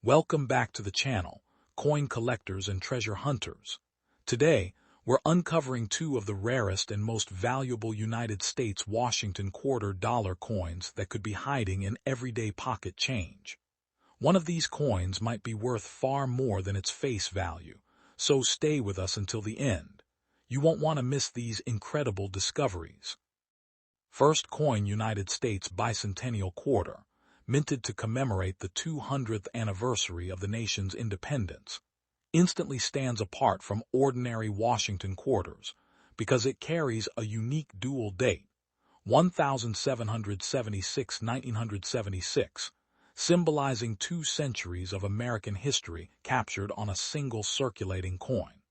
Welcome back to the channel, coin collectors and treasure hunters. Today, we're uncovering two of the rarest and most valuable United States Washington quarter dollar coins that could be hiding in everyday pocket change. One of these coins might be worth far more than its face value, so stay with us until the end. You won't want to miss these incredible discoveries. First coin, United States Bicentennial Quarter, minted to commemorate the 200th anniversary of the nation's independence, instantly stands apart from ordinary Washington quarters because it carries a unique dual date, 1776-1976, symbolizing 2 centuries of American history captured on a single circulating coin.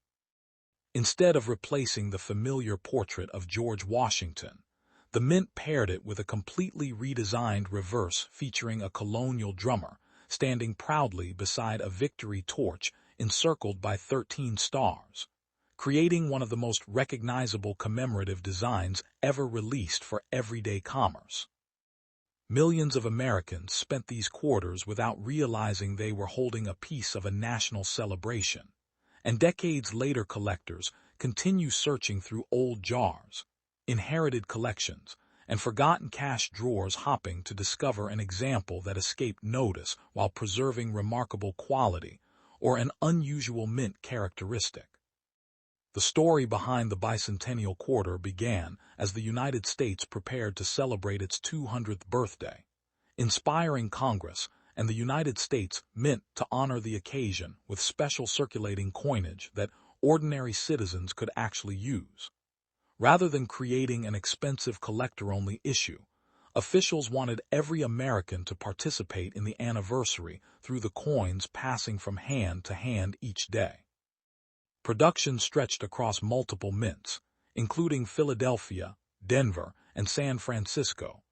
Instead of replacing the familiar portrait of George Washington, the mint paired it with a completely redesigned reverse featuring a colonial drummer standing proudly beside a victory torch encircled by 13 stars, creating one of the most recognizable commemorative designs ever released for everyday commerce. Millions of Americans spent these quarters without realizing they were holding a piece of a national celebration, and decades later collectors continue searching through old jars, inherited collections, and forgotten cash drawers hopping to discover an example that escaped notice while preserving remarkable quality or an unusual mint characteristic. The story behind the Bicentennial Quarter began as the United States prepared to celebrate its 200th birthday, inspiring Congress and the United States Mint to honor the occasion with special circulating coinage that ordinary citizens could actually use. Rather than creating an expensive collector-only issue, officials wanted every American to participate in the anniversary through the coins passing from hand to hand each day. Production stretched across multiple mints, including Philadelphia, Denver, and San Francisco,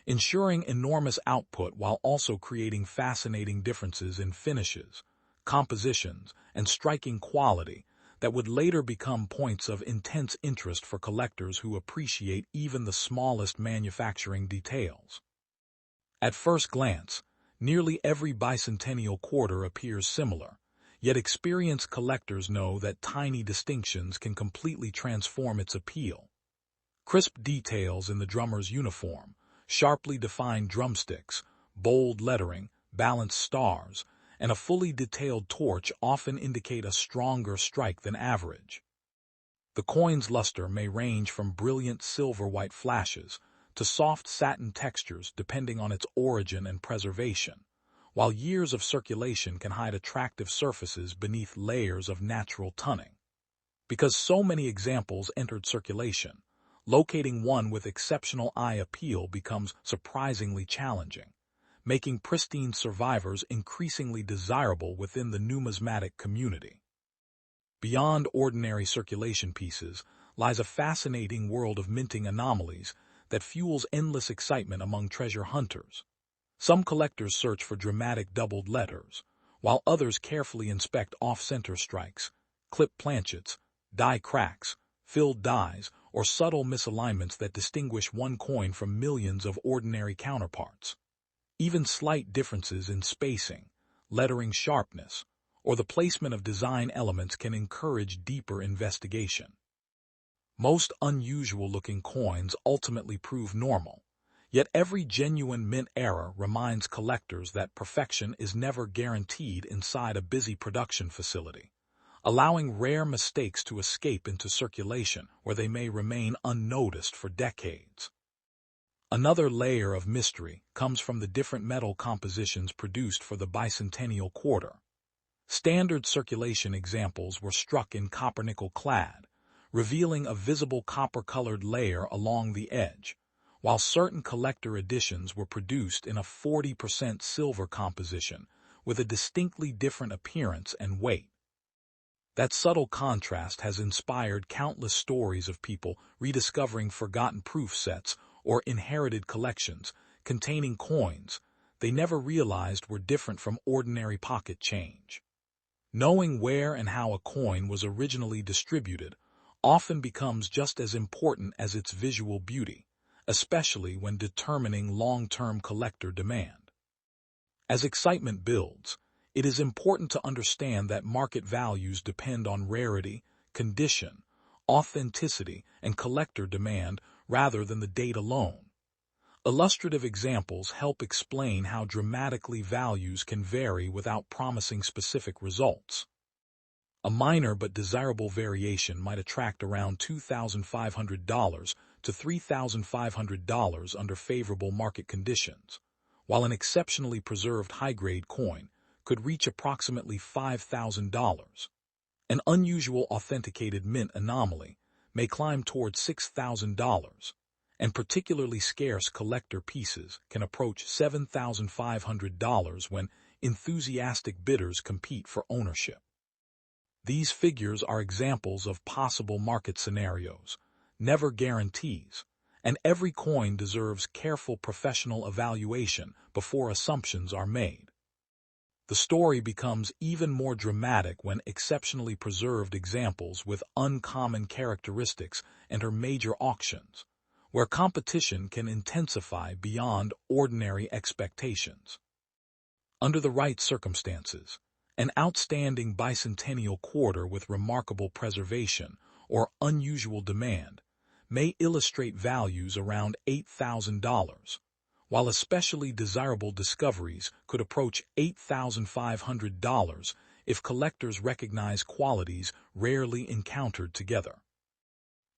ensuring enormous output while also creating fascinating differences in finishes, compositions, and striking quality that would later become points of intense interest for collectors who appreciate even the smallest manufacturing details. At first glance, nearly every bicentennial quarter appears similar, yet experienced collectors know that tiny distinctions can completely transform its appeal. Crisp details in the drummer's uniform, sharply defined drumsticks, bold lettering, balanced stars, and a fully detailed torch often indicate a stronger strike than average. The coin's luster may range from brilliant silver-white flashes to soft satin textures depending on its origin and preservation, while years of circulation can hide attractive surfaces beneath layers of natural tunning. Because so many examples entered circulation, locating one with exceptional eye appeal becomes surprisingly challenging, making pristine survivors increasingly desirable within the numismatic community. Beyond ordinary circulation pieces lies a fascinating world of minting anomalies that fuels endless excitement among treasure hunters. Some collectors search for dramatic doubled letters, while others carefully inspect off-center strikes, clip planchets, die cracks, filled dies, or subtle misalignments that distinguish one coin from millions of ordinary counterparts. Even slight differences in spacing, lettering sharpness, or the placement of design elements can encourage deeper investigation. Most unusual-looking coins ultimately prove normal, yet every genuine mint error reminds collectors that perfection is never guaranteed inside a busy production facility, allowing rare mistakes to escape into circulation where they may remain unnoticed for decades. Another layer of mystery comes from the different metal compositions produced for the Bicentennial Quarter. Standard circulation examples were struck in copper-nickel clad, revealing a visible copper-colored layer along the edge, while certain collector editions were produced in a 40% silver composition with a distinctly different appearance and weight. That subtle contrast has inspired countless stories of people rediscovering forgotten proof sets or inherited collections containing coins they never realized were different from ordinary pocket change. Knowing where and how a coin was originally distributed often becomes just as important as its visual beauty, especially when determining long-term collector demand. As excitement builds, It is important to understand that market values depend on rarity, condition, authenticity, and collector demand rather than the date alone. Illustrative examples help explain how dramatically values can vary without promising specific results. A minor but desirable variation might attract around $2,500 to $3,500 under favorable market conditions, while an exceptionally preserved high-grade coin could reach approximately $5,000. An unusual authenticated mint anomaly may climb toward $6,000, and particularly scarce collector pieces can approach $7,500 when enthusiastic bidders compete for ownership. These figures are examples of possible market scenarios, never guarantees, and every coin deserves careful professional evaluation before assumptions are made. The story becomes even more dramatic when exceptionally preserved examples with uncommon characteristics enter major auctions, where competition can intensify beyond ordinary expectations. Under the right circumstances, an outstanding bicentennial quarter with remarkable preservation or unusual demand may illustrate values around $8,000, while especially desirable discoveries could approach $8,500 if collectors recognize qualities rarely encountered together.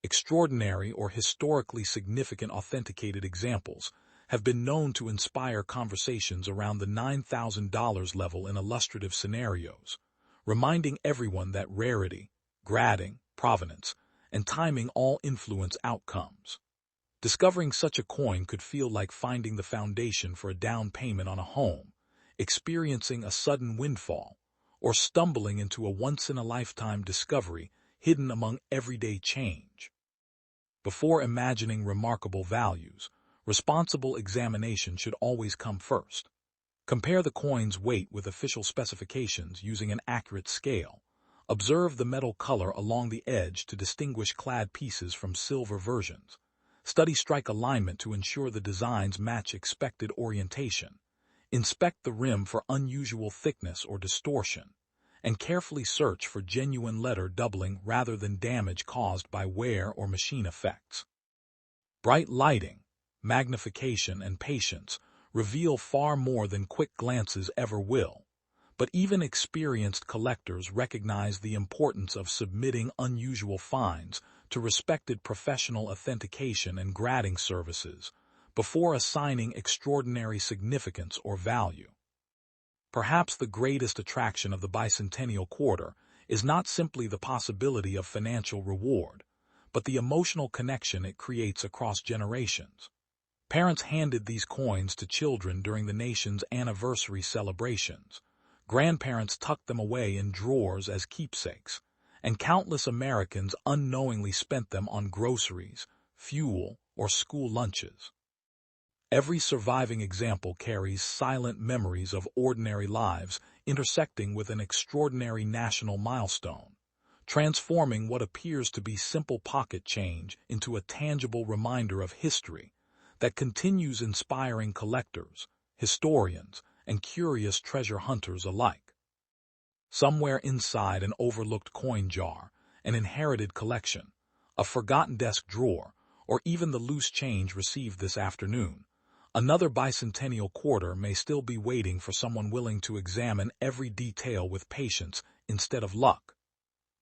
Extraordinary or historically significant authenticated examples have been known to inspire conversations around the $9,000 level in illustrative scenarios, reminding everyone that rarity, grading, provenance, and timing all influence outcomes. Discovering such a coin could feel like finding the foundation for a down payment on a home, experiencing a sudden windfall, or stumbling into a once-in-a-lifetime discovery hidden among everyday change. Before imagining remarkable values, responsible examination should always come first. Compare the coin's weight with official specifications using an accurate scale. Observe the metal color along the edge to distinguish clad pieces from silver versions. Study strike alignment to ensure the designs match expected orientation. Inspect the rim for unusual thickness or distortion, and carefully search for genuine letter doubling rather than damage caused by wear or machine effects. Bright lighting, magnification, and patience reveal far more than quick glances ever will, but even experienced collectors recognize the importance of submitting unusual finds to respected professional authentication and grading services before assigning extraordinary significance or value. Perhaps the greatest attraction of the Bicentennial Quarter is not simply the possibility of financial reward, but the emotional connection it creates across generations. Parents handed these coins to children during the nation's anniversary celebrations. Grandparents tucked them away in drawers as keepsakes, and countless Americans unknowingly spent them on groceries, fuel, or school lunches. Every surviving example carries silent memories of ordinary lives intersecting with an extraordinary national milestone, transforming what appears to be simple pocket change into a tangible reminder of history that continues inspiring collectors, historians, and curious treasure hunters alike. Somewhere inside an overlooked coin jar, an inherited collection, a forgotten desk drawer, or even the loose change received this afternoon, another bicentennial quarter may still be waiting for someone willing to examine every detail with patience instead of luck.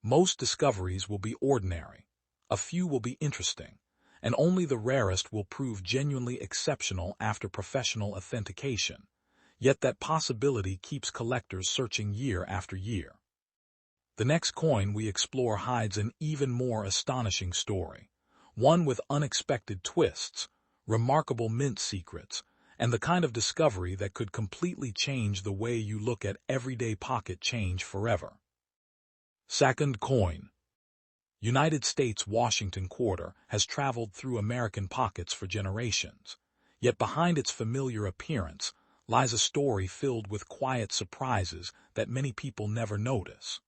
Most discoveries will be ordinary, a few will be interesting, and only the rarest will prove genuinely exceptional after professional authentication. Yet that possibility keeps collectors searching year after year. The next coin we explore hides an even more astonishing story, one with unexpected twists, remarkable mint secrets, and the kind of discovery that could completely change the way you look at everyday pocket change forever. Second coin. United States Washington Quarter has traveled through American pockets for generations, yet behind its familiar appearance lies a story filled with quiet surprises that many people never notice.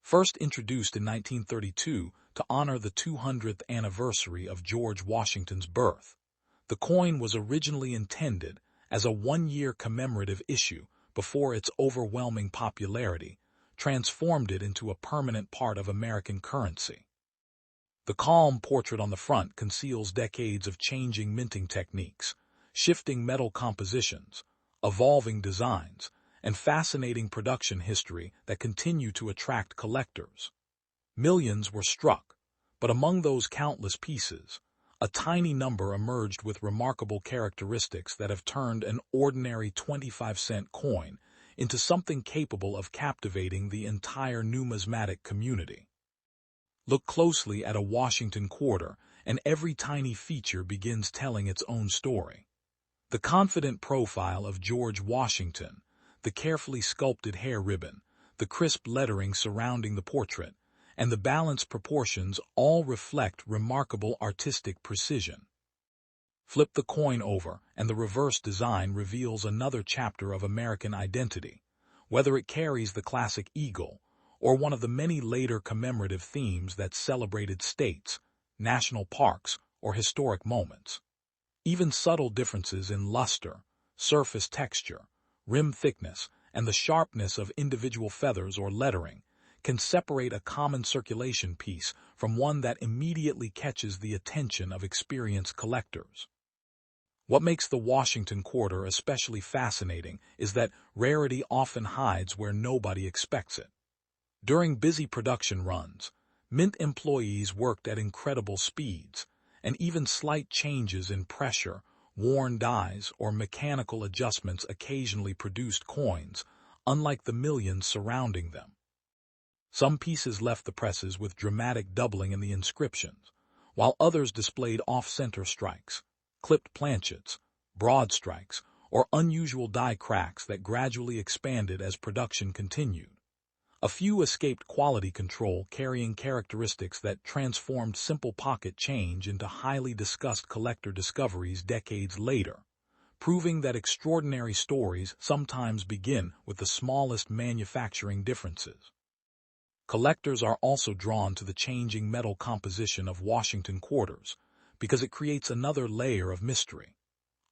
First introduced in 1932 to honor the 200th anniversary of George Washington's birth, the coin was originally intended as a one-year commemorative issue before its overwhelming popularity transformed it into a permanent part of American currency. The calm portrait on the front conceals decades of changing minting techniques, shifting metal compositions, evolving designs, and fascinating production history that continue to attract collectors. Millions were struck, but among those countless pieces, a tiny number emerged with remarkable characteristics that have turned an ordinary 25-cent coin into something capable of captivating the entire numismatic community. Look closely at a Washington quarter, and every tiny feature begins telling its own story. The confident profile of George Washington, the carefully sculpted hair ribbon, the crisp lettering surrounding the portrait, and the balanced proportions all reflect remarkable artistic precision. Flip the coin over, and the reverse design reveals another chapter of American identity, whether it carries the classic eagle or one of the many later commemorative themes that celebrated states, national parks, or historic moments. Even subtle differences in luster, surface texture, rim thickness, and the sharpness of individual feathers or lettering can separate a common circulation piece from one that immediately catches the attention of experienced collectors. What makes the Washington Quarter especially fascinating is that rarity often hides where nobody expects it. During busy production runs, mint employees worked at incredible speeds, and even slight changes in pressure, worn dies, or mechanical adjustments occasionally produced coins, unlike the millions surrounding them. Some pieces left the presses with dramatic doubling in the inscriptions, while others displayed off-center strikes, clipped planchets, broad strikes, or unusual die cracks that gradually expanded as production continued. A few escaped quality control, carrying characteristics that transformed simple pocket change into highly discussed collector discoveries decades later, proving that extraordinary stories sometimes begin with the smallest manufacturing differences. Collectors are also drawn to the changing metal composition of Washington quarters because it creates another layer of mystery.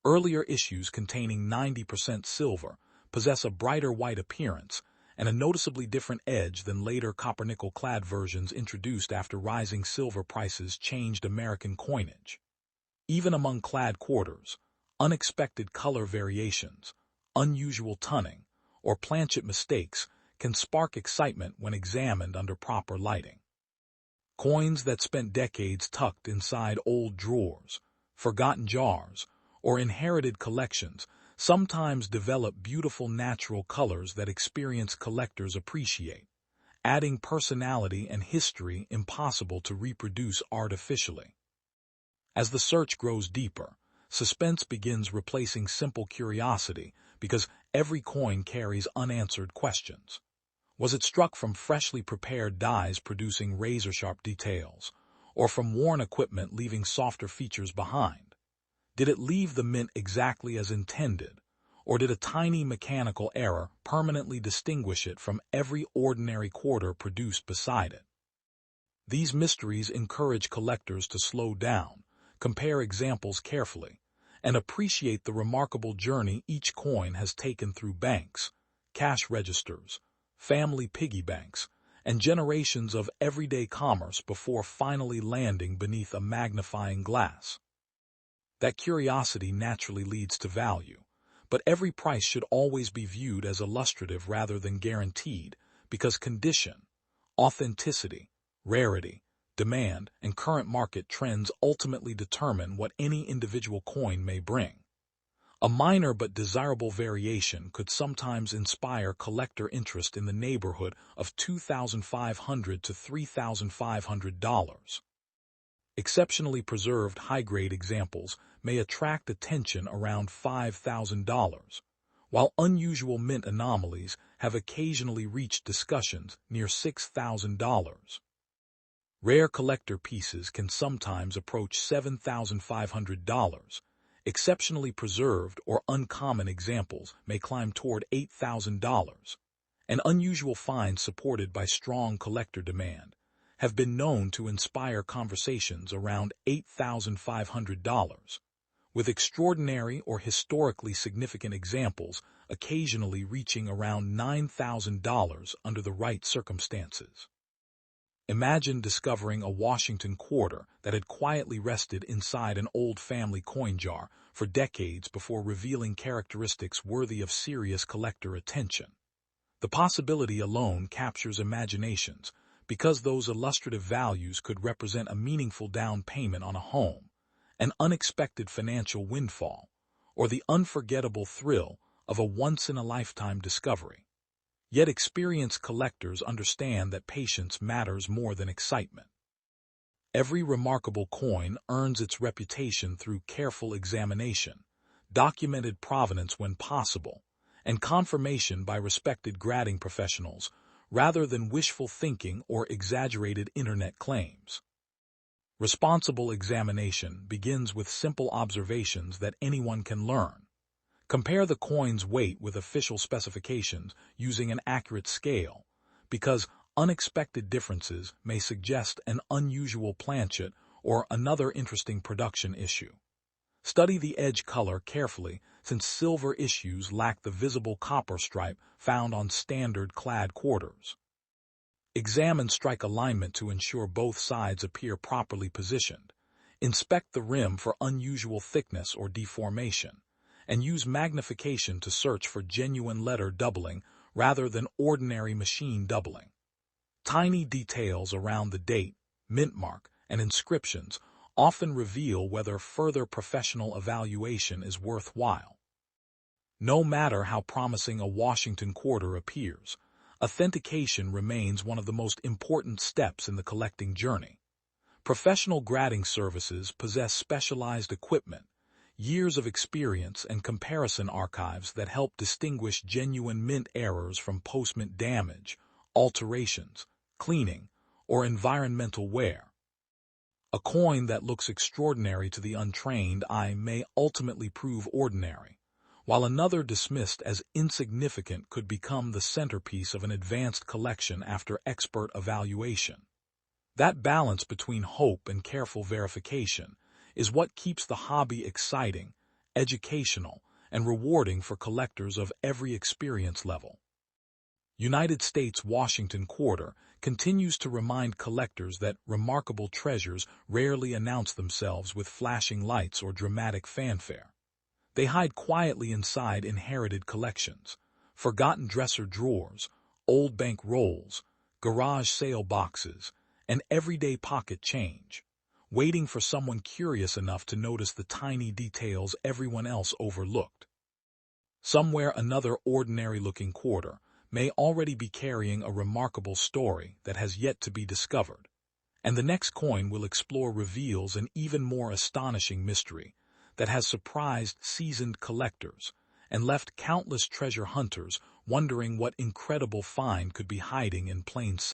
Earlier issues containing 90% silver possess a brighter white appearance and a noticeably different edge than later copper-nickel-clad versions introduced after rising silver prices changed American coinage. Even among clad quarters, unexpected color variations, unusual tunning, or planchet mistakes can spark excitement when examined under proper lighting. Coins that spent decades tucked inside old drawers, forgotten jars, or inherited collections sometimes develop beautiful natural colors that experienced collectors appreciate, adding personality and history impossible to reproduce artificially. As the search grows deeper, suspense begins replacing simple curiosity because every coin carries unanswered questions. Was it struck from freshly prepared dies producing razor-sharp details, or from worn equipment leaving softer features behind? Did it leave the mint exactly as intended, or did a tiny mechanical error permanently distinguish it from every ordinary quarter produced beside it? These mysteries encourage collectors to slow down, compare examples carefully, and appreciate the remarkable journey each coin has taken through banks, cash registers, family piggy banks, and generations of everyday commerce before finally landing beneath a magnifying glass. That curiosity naturally leads to value, but every price should always be viewed as illustrative rather than guaranteed, because condition, authenticity, rarity, demand, and current market trends ultimately determine what any individual coin may bring. A minor but desirable variation could sometimes inspire collector interest in the neighborhood of $2,500 to $3,500. Exceptionally preserved high-grade examples may attract attention around $5,000, while unusual mint anomalies have occasionally reached discussions near $6,000. Rare collector pieces can sometimes approach $7,500. Exceptionally preserved or uncommon examples may climb toward $8,000. And unusual finds supported by strong collector demand have been known to inspire conversations around $8,500, with extraordinary or historically significant examples occasionally reaching around $9,000 under the right circumstances. Imagine discovering a Washington quarter that had quietly rested inside an old family coin jar for decades before revealing characteristics worthy of serious collector attention. The possibility alone captures imaginations, because those illustrative values could represent a meaningful down payment on a home, an unexpected financial windfall, or the unforgettable thrill of a once-in-a-lifetime discovery. Yet experienced collectors understand that patience matters more than excitement. Every remarkable coin earns its reputation through careful examination, documented provenance when possible, and confirmation by respected grading professionals, rather than wishful thinking or exaggerated internet claims. Responsible examination begins with simple observations that anyone can learn. Compare the coin's weight with official specifications using an accurate scale, because unexpected differences may suggest an unusual planchet or another interesting production issue. Study the edge color carefully, since silver issues lack the visible copper stripe found on standard clad quarters. Examine strike alignment to ensure both sides appear properly positioned. Inspect the rim for unusual thickness or deformation, and use magnification to search for genuine letter doubling rather than ordinary machine doubling. Tiny details around the date, mint mark, and inscriptions often reveal whether further professional evaluation is worthwhile. No matter how promising a Washington quarter appears, authentication remains one of the most important steps in the collecting journey. Professional grading services possess specialized equipment, years of experience, and comparison archives that help distinguish genuine mint errors from post-mint damage, alterations, cleaning, or environmental wear. A coin that looks extraordinary to the untrained eye may ultimately prove ordinary, while another dismissed as insignificant could become the centerpiece of an advanced collection after expert evaluation. That balance between hope and careful verification is what keeps the hobby exciting, educational, and rewarding for collectors of every experience level. United States Washington Quarter continues to remind collectors that remarkable treasures rarely announce themselves with flashing lights or dramatic fanfare. They hide quietly inside inherited collections, forgotten dresser drawers, old bank rolls, garage sale boxes, and everyday pocket change, waiting for someone curious enough to notice the tiny details everyone else overlooked. Somewhere another ordinary-looking quarter may already be carrying a remarkable story that has yet to be discovered, and the next coin will explore reveals an even more astonishing mystery that has surprised seasoned collectors and left countless treasure hunters wondering what incredible find could be hiding in plain sight.